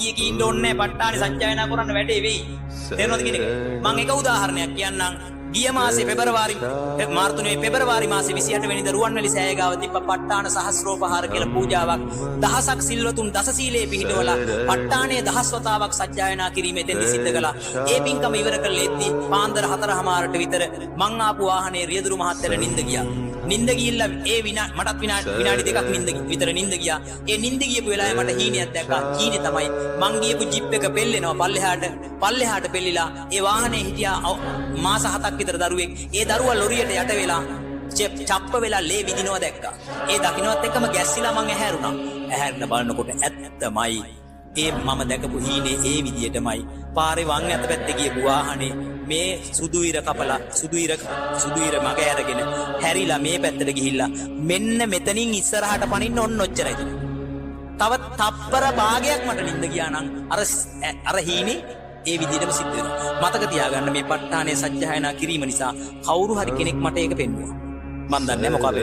කිය ඉන්න ඕනේ ප ဋ ාණේ සජ්ජායනා කරන්න වැඩේ වෙයි. තේරෙනවද කියන එක? මම එක උදාහරණයක් කියන්නම්. ගිය මාසේ පෙබරවාරි මාසේ 28 වෙනිදා රුවන්වැලි සෑය ගාව තිබ්බ ප ဋ ාණ සහස්‍රෝපහාර කියලා පූජාවක්. දහසක් සිල්වතුන් දස සීලයේ පිහිටවලා ප ဋ ාණේ දහස් වතාවක් සජ්ජායනා කිරීම එතෙන්දි සිද්ධ කළා. ඒ පින්කම ඉවර කළ එද්දි පාන්දර 4:00ට විතර මං ආපු වාහනේ රියදුරු මහත්තයල නිින්ද ගියා. නිින්ද ගිහිල්ලා මටත් විනාඩි දෙකක් විතර නිින්ද ගියා. ඒ නිින්ද ගියපු වෙලාවේ මට හීනයක් දැක්කා. හීනේ තමයි මං ගියපු ජිප් එක පෙල්ලෙනවා පල්ලෙහාට පෙල්ලිලා. ඒ වාහනේ හිටියා මාස 7ක් විතර දරුවෙක්. ඒ දරුවා ලොරියට යට වෙලා චප්ප වෙලා ලේ විදිනවා දැක්කා. ඒ දකින්නවත් එක්කම ගැස්සිලා මං ඇහැරුණා. ඇහැරලා බලනකොට ඇත්තමයි ඒ මම දැකපු හීනේ ඒ විදියටමයි. පාරේ වම් අත පැත්තේ ගියපු වාහනේ මේ සුදු ඉර කපලා සුදු ඉර මග ඇරගෙන හැරිලා මේ පැත්තට ගිහිල්ලා මෙන්න මෙතනින් ඉස්සරහට පනින්න ඔන්න ඔච්චරයි. තව තප්පර භාගයක් මට නිින්ද ගියා නම් අර හීනේ ඒ විදිහටම සිද්ධ වෙනවා. මතක තියාගන්න මේ ප ဋ ාණේ සජ්ජායනා කිරීම නිසා කවුරු හරි කෙනෙක් මට ඒක පෙන්නුවා. මම දන්නේ මොකක්ද